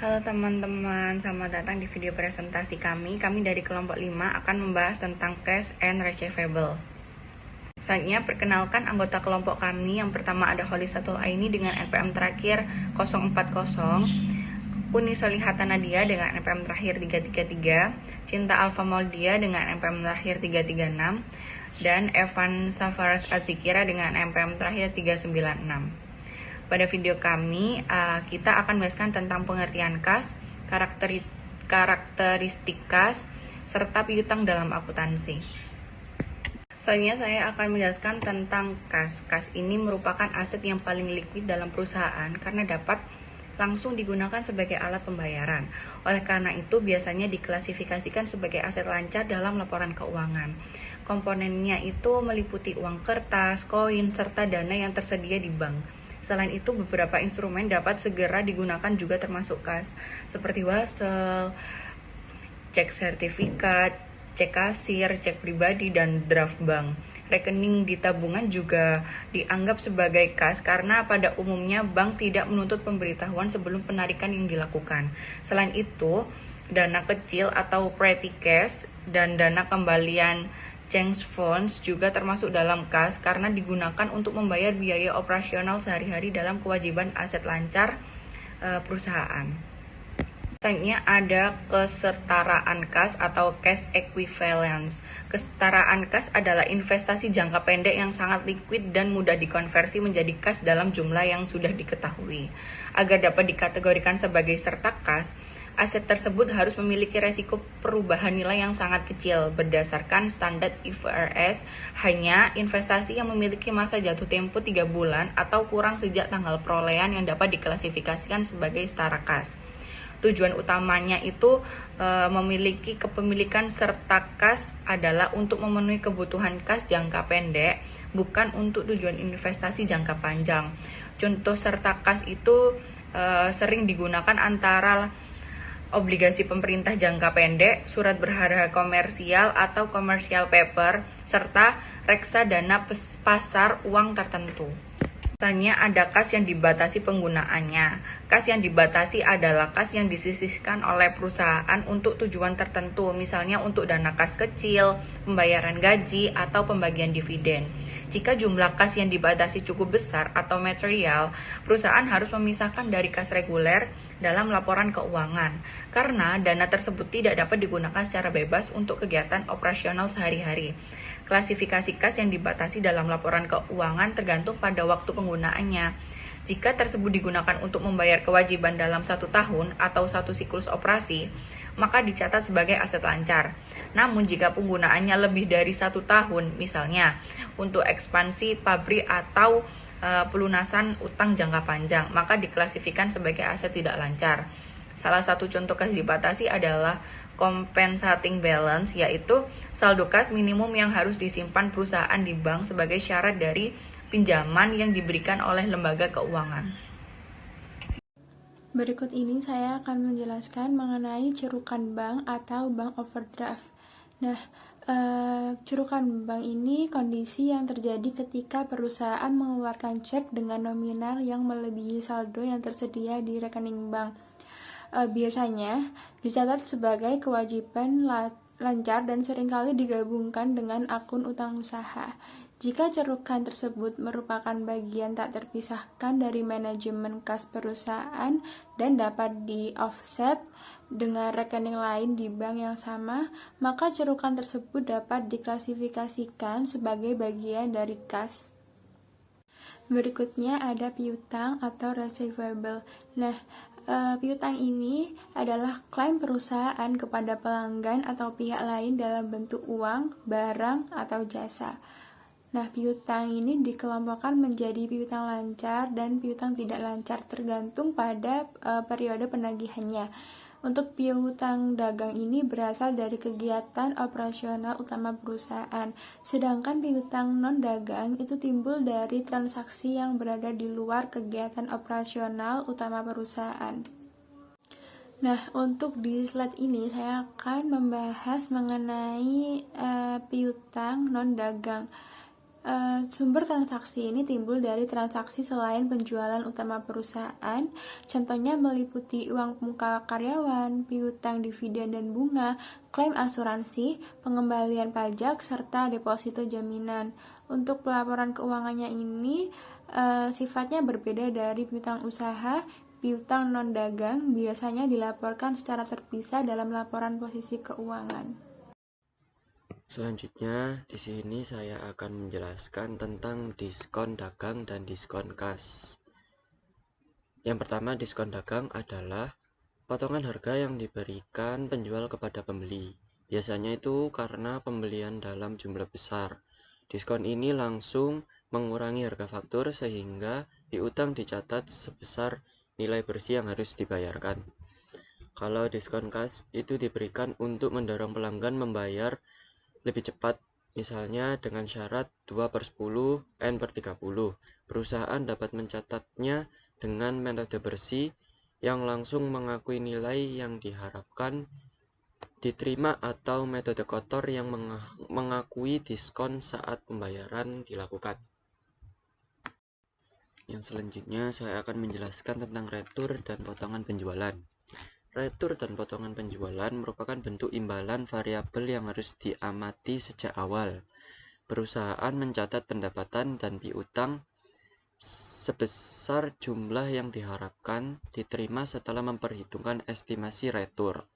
Halo teman-teman, selamat datang di video presentasi kami. Kami dari kelompok 5 akan membahas tentang cash and receivable. Selanjutnya, perkenalkan anggota kelompok kami. Yang pertama ada Holisatul Aini dengan NPM terakhir 040, Uni Solihata Nadia dengan NPM terakhir 333, Cinta Alfa Maudia dengan NPM terakhir 336, dan Evan Safaras Azikira dengan NPM terakhir 396. Pada video kami, kita akan membahaskan tentang pengertian kas, karakteristik kas, serta piutang dalam akuntansi. Selanjutnya saya akan menjelaskan tentang kas. Kas ini merupakan aset yang paling liquid dalam perusahaan karena dapat langsung digunakan sebagai alat pembayaran. Oleh karena itu, biasanya diklasifikasikan sebagai aset lancar dalam laporan keuangan. Komponennya itu meliputi uang kertas, koin, serta dana yang tersedia di bank. Selain itu, beberapa instrumen dapat segera digunakan juga termasuk kas, seperti wasel, cek sertifikat, cek kasir, cek pribadi, dan draft bank. Rekening di tabungan juga dianggap sebagai kas karena pada umumnya bank tidak menuntut pemberitahuan sebelum penarikan yang dilakukan. Selain itu, dana kecil atau petty cash dan dana kembalian change funds juga termasuk dalam kas karena digunakan untuk membayar biaya operasional sehari-hari dalam kewajiban aset lancar perusahaan. Selanjutnya ada kesetaraan kas atau cash equivalence. Kesetaraan kas adalah investasi jangka pendek yang sangat liquid dan mudah dikonversi menjadi kas dalam jumlah yang sudah diketahui. Agar dapat dikategorikan sebagai serta kas, aset tersebut harus memiliki resiko perubahan nilai yang sangat kecil. Berdasarkan standar IFRS, hanya investasi yang memiliki masa jatuh tempo 3 bulan atau kurang sejak tanggal perolehan yang dapat diklasifikasikan sebagai setara kas. Tujuan utamanya itu memiliki kepemilikan serta kas adalah untuk memenuhi kebutuhan kas jangka pendek, bukan untuk tujuan investasi jangka panjang. Contoh serta kas itu sering digunakan antara obligasi pemerintah jangka pendek, surat berharga komersial atau commercial paper, serta reksadana pasar uang tertentu. Misalnya ada kas yang dibatasi penggunaannya. Kas yang dibatasi adalah kas yang disisihkan oleh perusahaan untuk tujuan tertentu, misalnya untuk dana kas kecil, pembayaran gaji, atau pembagian dividen. Jika jumlah kas yang dibatasi cukup besar atau material, perusahaan harus memisahkan dari kas reguler dalam laporan keuangan, karena dana tersebut tidak dapat digunakan secara bebas untuk kegiatan operasional sehari-hari. Klasifikasi kas yang dibatasi dalam laporan keuangan tergantung pada waktu penggunaannya. Jika tersebut digunakan untuk membayar kewajiban dalam 1 tahun atau 1 siklus operasi, maka dicatat sebagai aset lancar. Namun jika penggunaannya lebih dari 1 tahun, misalnya untuk ekspansi pabrik atau pelunasan utang jangka panjang, maka diklasifikasikan sebagai aset tidak lancar. Salah satu contoh kas dibatasi adalah compensating balance, yaitu saldo kas minimum yang harus disimpan perusahaan di bank sebagai syarat dari pinjaman yang diberikan oleh lembaga keuangan. Berikut ini saya akan menjelaskan mengenai cerukan bank atau bank overdraft. Nah, cerukan bank ini kondisi yang terjadi ketika perusahaan mengeluarkan cek dengan nominal yang melebihi saldo yang tersedia di rekening bank. Biasanya dicatat sebagai kewajiban lancar dan seringkali digabungkan dengan akun utang usaha. Jika cerukan tersebut merupakan bagian tak terpisahkan dari manajemen kas perusahaan dan dapat di-offset dengan rekening lain di bank yang sama, maka cerukan tersebut dapat diklasifikasikan sebagai bagian dari kas. Berikutnya ada piutang atau receivable. Nah, piutang ini adalah klaim perusahaan kepada pelanggan atau pihak lain dalam bentuk uang, barang, atau jasa. Nah, piutang ini dikelompokkan menjadi piutang lancar dan piutang tidak lancar tergantung pada periode penagihannya. Untuk piutang dagang ini berasal dari kegiatan operasional utama perusahaan, sedangkan piutang non-dagang itu timbul dari transaksi yang berada di luar kegiatan operasional utama perusahaan. Nah, untuk di slide ini saya akan membahas mengenai piutang non-dagang. Sumber transaksi ini timbul dari transaksi selain penjualan utama perusahaan, contohnya meliputi uang muka karyawan, piutang dividen dan bunga, klaim asuransi, pengembalian pajak, serta deposito jaminan. Untuk pelaporan keuangannya ini sifatnya berbeda dari piutang usaha. Piutang non-dagang biasanya dilaporkan secara terpisah dalam laporan posisi keuangan. Selanjutnya, di sini saya akan menjelaskan tentang diskon dagang dan diskon kas. Yang pertama, diskon dagang adalah potongan harga yang diberikan penjual kepada pembeli. Biasanya itu karena pembelian dalam jumlah besar. Diskon ini langsung mengurangi harga faktur sehingga piutang dicatat sebesar nilai bersih yang harus dibayarkan. Kalau diskon kas itu diberikan untuk mendorong pelanggan membayar lebih cepat, misalnya dengan syarat 2/10, N/30. Perusahaan dapat mencatatnya dengan metode bersih yang langsung mengakui nilai yang diharapkan diterima atau metode kotor yang mengakui diskon saat pembayaran dilakukan. Yang selanjutnya saya akan menjelaskan tentang retur dan potongan penjualan. Retur dan potongan penjualan merupakan bentuk imbalan variabel yang harus diamati sejak awal. Perusahaan mencatat pendapatan dan piutang sebesar jumlah yang diharapkan diterima setelah memperhitungkan estimasi retur.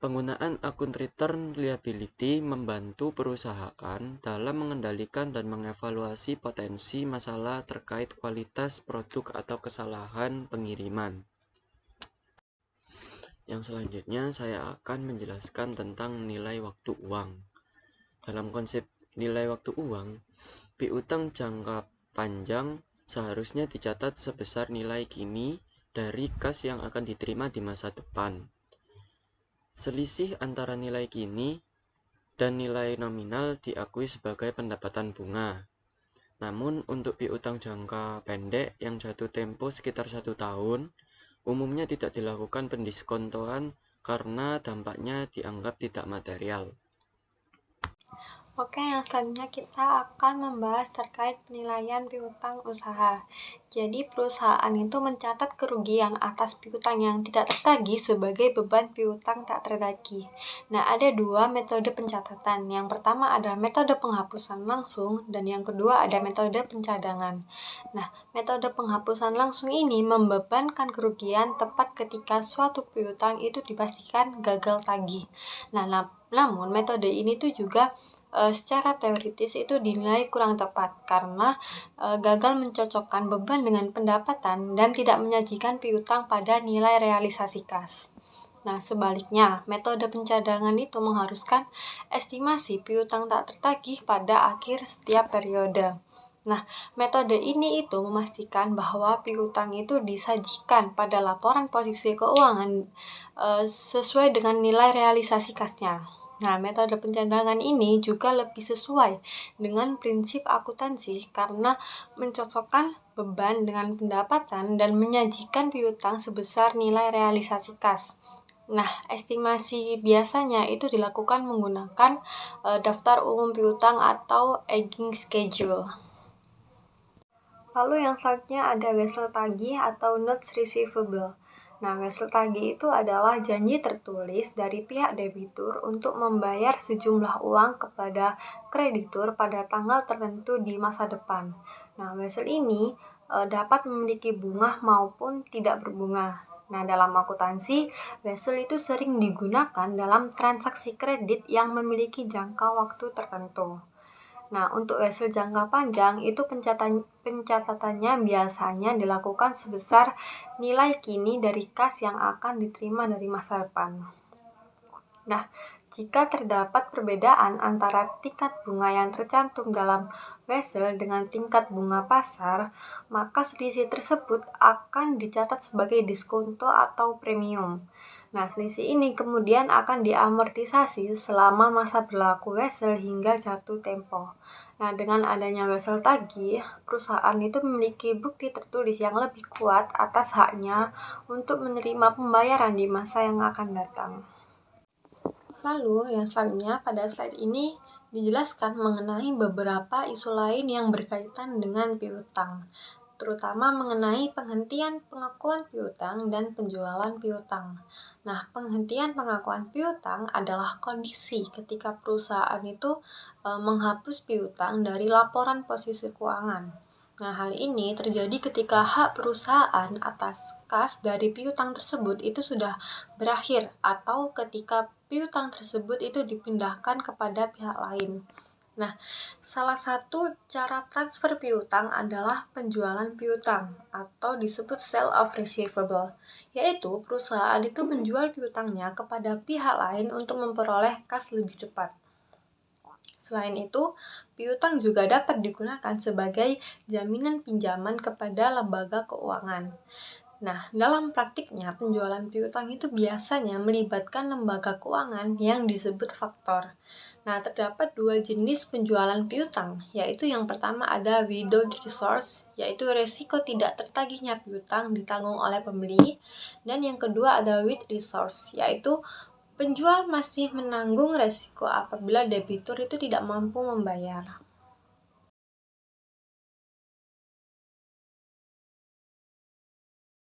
Penggunaan akun return liability membantu perusahaan dalam mengendalikan dan mengevaluasi potensi masalah terkait kualitas produk atau kesalahan pengiriman. Yang selanjutnya saya akan menjelaskan tentang nilai waktu uang. Dalam konsep nilai waktu uang, piutang jangka panjang seharusnya dicatat sebesar nilai kini dari kas yang akan diterima di masa depan. Selisih antara nilai kini dan nilai nominal diakui sebagai pendapatan bunga. Namun untuk piutang jangka pendek yang jatuh tempo sekitar 1 tahun, umumnya tidak dilakukan pendiskontoan karena dampaknya dianggap tidak material. Oke, yang selanjutnya kita akan membahas terkait penilaian piutang usaha. Jadi, perusahaan itu mencatat kerugian atas piutang yang tidak tertagih sebagai beban piutang tak tertagih. Nah, ada dua metode pencatatan. Yang pertama ada metode penghapusan langsung, dan yang kedua ada metode pencadangan. Nah, metode penghapusan langsung ini membebankan kerugian tepat ketika suatu piutang itu dipastikan gagal tagih. Nah, namun metode ini tuh juga secara teoritis itu dinilai kurang tepat karena gagal mencocokkan beban dengan pendapatan dan tidak menyajikan piutang pada nilai realisasi kas. Nah, sebaliknya, metode pencadangan itu mengharuskan estimasi piutang tak tertagih pada akhir setiap periode. Nah, metode ini itu memastikan bahwa piutang itu disajikan pada laporan posisi keuangan sesuai dengan nilai realisasi kasnya. Nah, metode pencadangan ini juga lebih sesuai dengan prinsip akuntansi karena mencocokkan beban dengan pendapatan dan menyajikan piutang sebesar nilai realisasi kas. Nah, estimasi biasanya itu dilakukan menggunakan daftar umum piutang atau aging schedule. Lalu yang selanjutnya ada wesel tagih atau notes receivable. Nah, wesel tagih itu adalah janji tertulis dari pihak debitur untuk membayar sejumlah uang kepada kreditur pada tanggal tertentu di masa depan. Nah, wesel ini dapat memiliki bunga maupun tidak berbunga. Nah, dalam akuntansi, wesel itu sering digunakan dalam transaksi kredit yang memiliki jangka waktu tertentu. Nah, untuk wesel jangka panjang itu pencatatannya biasanya dilakukan sebesar nilai kini dari kas yang akan diterima dari masa depan. Nah, jika terdapat perbedaan antara tingkat bunga yang tercantum dalam wesel dengan tingkat bunga pasar, maka selisih tersebut akan dicatat sebagai diskonto atau premium. Nah, selisih ini kemudian akan diamortisasi selama masa berlaku wesel hingga jatuh tempo. Nah, dengan adanya wesel tagih, perusahaan itu memiliki bukti tertulis yang lebih kuat atas haknya untuk menerima pembayaran di masa yang akan datang. Lalu, yang selanjutnya pada slide ini dijelaskan mengenai beberapa isu lain yang berkaitan dengan piutang, terutama mengenai penghentian pengakuan piutang dan penjualan piutang. Nah, penghentian pengakuan piutang adalah kondisi ketika perusahaan itu menghapus piutang dari laporan posisi keuangan. Nah, hal ini terjadi ketika hak perusahaan atas kas dari piutang tersebut itu sudah berakhir atau ketika piutang tersebut itu dipindahkan kepada pihak lain. Nah, salah satu cara transfer piutang adalah penjualan piutang atau disebut sale of receivable, yaitu perusahaan itu menjual piutangnya kepada pihak lain untuk memperoleh kas lebih cepat. Selain itu, piutang juga dapat digunakan sebagai jaminan pinjaman kepada lembaga keuangan. Nah, dalam praktiknya, penjualan piutang itu biasanya melibatkan lembaga keuangan yang disebut faktor. Nah, terdapat dua jenis penjualan piutang, yaitu yang pertama ada without resource, yaitu resiko tidak tertagihnya piutang ditanggung oleh pembeli, dan yang kedua ada with resource, yaitu penjual masih menanggung resiko apabila debitur itu tidak mampu membayar.